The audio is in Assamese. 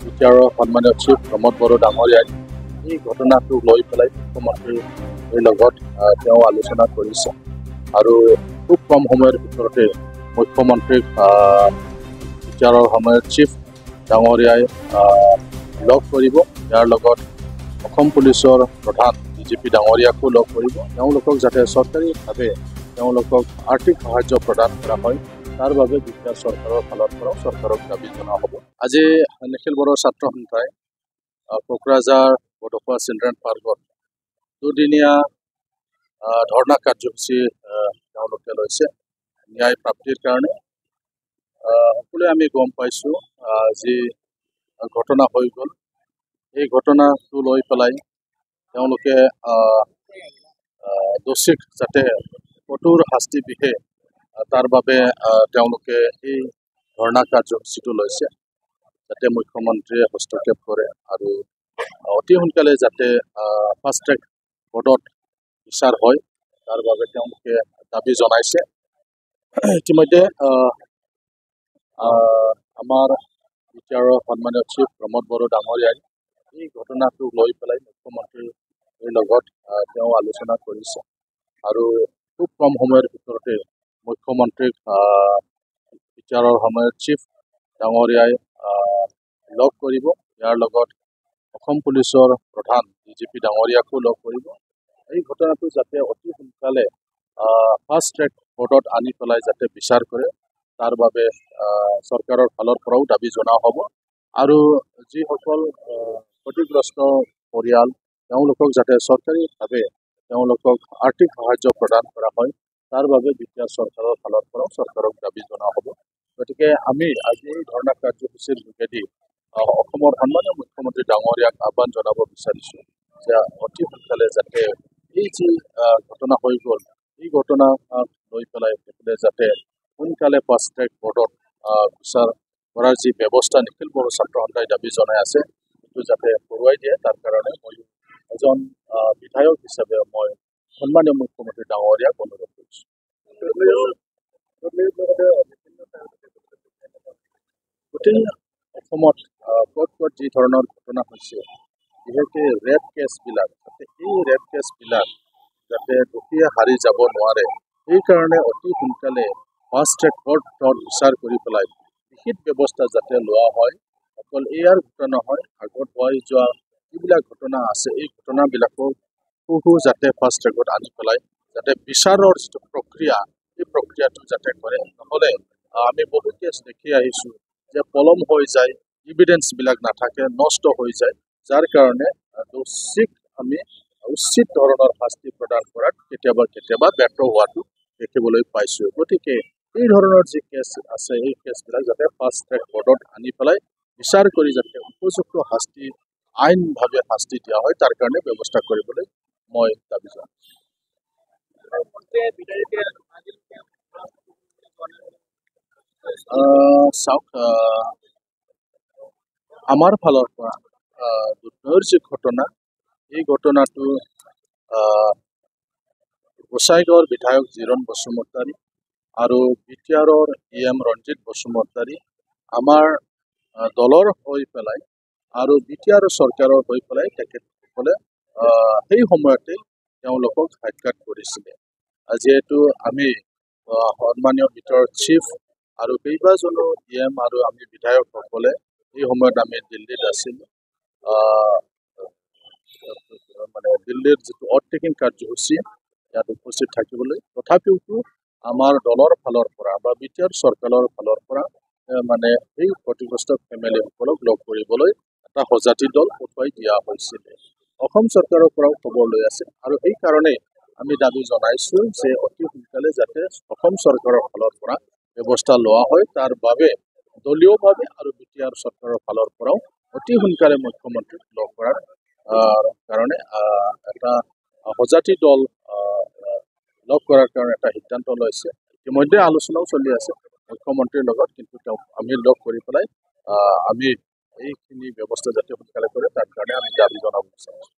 বিটিআৰৰ সন্মানীয় চিফ প্ৰমোদ বড়ো ডাঙৰীয়াই এই ঘটনাটোক লৈ পেলাই মুখ্যমন্ত্ৰীৰ লগত তেওঁ আলোচনা কৰিছে আৰু খুব কম সময়ৰ ভিতৰতে মুখ্যমন্ত্ৰীক বিটিআৰৰ সময়ত চিফ ডাঙৰীয়াই লগ কৰিব। ইয়াৰ লগত অসম পুলিচৰ প্ৰধান ডিজিপি ডাঙৰীয়াকো লগ কৰিব। তেওঁলোকক যাতে চৰকাৰীভাৱে তেওঁলোকক আৰ্থিক সাহায্য প্ৰদান কৰা হয় তাৰ বাবে বিটিআৰ চৰকাৰৰ ফালৰ পৰাও চৰকাৰক দাবী জনোৱা হ'ব। আজি নিখিল বড়ো ছাত্ৰ সন্থাই কোকৰাঝাৰ বডোফা চিলড্ৰেন পাৰ্কত দুদিনীয়া ধৰ্ণা কাৰ্যসূচী তেওঁলোকে লৈছে ন্যায় প্ৰাপ্তিৰ কাৰণে। সকলোৱে আমি গম পাইছোঁ যি ঘটনা হৈ গ'ল, এই ঘটনাটো লৈ পেলাই তেওঁলোকে দোষীক যাতে কঠোৰ শাস্তি বিহে তাৰ বাবে তেওঁলোকে এই ধৰ্ণা কাৰ্যসূচীটো লৈছে, যাতে মুখ্যমন্ত্ৰীয়ে হস্তক্ষেপ কৰে আৰু অতি সোনকালে যাতে ফাষ্ট ট্ৰেক কোৰ্টত বিচাৰ হয় তাৰ বাবে তেওঁলোকে দাবী জনাইছে। ইতিমধ্যে আমাৰ বিটিআৰৰ সন্মানীয় চিফ প্ৰমোদ বড়ো ডাঙৰীয়াই এই ঘটনাটোক লৈ পেলাই মুখ্যমন্ত্ৰীৰ লগত তেওঁ আলোচনা কৰিছে আৰু খুব কম সময়ৰ ভিতৰতে মুখ্যমন্ত্ৰীক বিটিআৰৰ সময়ত চিফ ডাঙৰীয়াই লগ কৰিব। ইয়াৰ লগত অসম পুলিচৰ প্ৰধান ডিজিপি ডাঙৰীয়াকো লগ কৰিব। এই ঘটনাটো যাতে অতি সোনকালে ফাষ্ট ট্ৰেক কোৰ্টত আনি পেলাই যাতে বিচাৰ কৰে তাৰ বাবে চৰকাৰৰ ফালৰ পৰাও দাবী জনোৱা হ'ব আৰু যিসকল ক্ষতিগ্ৰস্ত পৰিয়াল তেওঁলোকক যাতে চৰকাৰীভাৱে তেওঁলোকক আৰ্থিক সাহায্য প্ৰদান কৰা হয় তাৰ বাবে বিটিআৰ চৰকাৰৰ ফালৰ পৰাও চৰকাৰক দাবী জনোৱা হ'ব। গতিকে আমি আজি এই ধৰ্ণা কাৰ্যসূচীৰ যোগেদি অসমৰ সন্মানীয় মুখ্যমন্ত্ৰী ডাঙৰীয়াক আহ্বান জনাব বিচাৰিছোঁ যে অতি সোনকালে যাতে এই যি ঘটনা হৈ গ'ল এই ঘটনা লৈ পেলাই যাতে সোনকালে ফাষ্ট ট্ৰেক কোৰ্টত বিচাৰ কৰাৰ যি ব্যৱস্থা নিখিল বড়ো ছাত্ৰ সন্থাই দাবী জনাই আছে সেইটো যাতে কৰোৱাই দিয়ে তাৰ কাৰণে মই এজন বিধায়ক হিচাপে মই সন্মানীয় মুখ্যমন্ত্ৰী ডাঙৰীয়াক অনুৰোধ কৰিছোঁ। গোটেই অসমত ক'ত ক'ত যি ধৰণৰ ঘটনা হৈছে বিশেষকৈ ৰেপ কেছবিলাক যাতে এই ৰেপ কেছবিলাক যাতে দোষীয়ে হাৰি যাব নোৱাৰে সেইকাৰণে অতি সোনকালে ফাষ্ট ট্ৰেক কোৰ্টত বিচাৰ কৰি পেলাই বিহিত ব্যৱস্থা যাতে লোৱা হয়। অকল ইয়াৰ ঘটনা নহয়, আগত হৈ যোৱা যিবিলাক ঘটনা আছে এই ঘটনাবিলাকো যাতে ফাষ্ট ট্ৰেকত আনি পেলাই যাতে বিচাৰৰ যিটো প্ৰক্ৰিয়া এই প্ৰক্ৰিয়াটো যাতে কৰে। নহ'লে আমি বহু কেছ দেখি আহিছোঁ যে পলম হৈ যায়, ইভিডেন্সবিলাক নাথাকে, নষ্ট হৈ যায়, যাৰ কাৰণে দোষীক আমি উচিত ধৰণৰ শাস্তি প্ৰদান কৰাত কেতিয়াবা ব্যৰ্থ হোৱাটো দেখিবলৈ পাইছোঁ। গতিকে এই ধৰণৰ যি কেছ আছে এই কেছবিলাক যাতে ফাষ্ট ট্ৰেক কোৰ্টত আনি পেলাই বিচাৰ কৰি যাতে উপযুক্ত শাস্তি আইনভাৱে শাস্তি দিয়া হয় তাৰ কাৰণে ব্যৱস্থা কৰিবলৈ মই দাবী জনাইছোঁ। চাওক, আমাৰ ফালৰ পৰা দুধনৈৰ যি ঘটনা এই ঘটনাটো গোসাইগাঁৱৰ বিধায়ক জিৰণ বসুমতাৰী আৰু বিটিআৰৰ EM ৰঞ্জিত বসুমতাৰী আমাৰ দলৰ হৈ পেলাই আৰু বিটিআৰ চৰকাৰৰ হৈ পেলাই তেখেতসকলে সেই সময়তে তেওঁলোকক সাক্ষাৎ কৰিছিলে। যিহেতু আমি সন্মানীয় বিটিআৰ চিফ আৰু কেইবাজনো EM আৰু আমি বিধায়কসকলে এই সময়ত আমি দিল্লীত আছিলোঁ। মানে দিল্লীৰ যিটো অভাৰটেকিং কাৰ্যসূচী ইয়াত উপস্থিত থাকিবলৈ, তথাপিওতো আমাৰ দলৰ ফালৰ পৰা বা বিটিআৰ চৰকাৰৰ ফালৰ পৰা মানে এই ক্ষতিগ্ৰস্ত ফেমিলিসকলক লগ কৰিবলৈ এটা সজাতি দল পঠুৱাই দিয়া হৈছিলে। অসম চৰকাৰৰ পৰাও খবৰ লৈ আছে আৰু সেইকাৰণে আমি দাবী জনাইছোঁ যে অতি সোনকালে যাতে অসম চৰকাৰৰ ফালৰ পৰা ব্যৱস্থা লোৱা হয় তাৰ বাবে দলীয়ভাৱে আৰু বিটিআৰ চৰকাৰৰ ফালৰ পৰাও অতি সোনকালে মুখ্যমন্ত্ৰীক লগ কৰাৰ কাৰণে এটা সজাতি দল লগ কৰাৰ কাৰণে এটা সিদ্ধান্ত লৈছে। ইতিমধ্যে আলোচনাও চলি আছে মুখ্যমন্ত্ৰীৰ লগত, কিন্তু তেওঁক আমি লগ কৰি পেলাই আমি এইখিনি ব্যৱস্থা যাতে সোনকালে কৰে তাৰ কাৰণে আমি দাবী জনাব বিচাৰিছোঁ।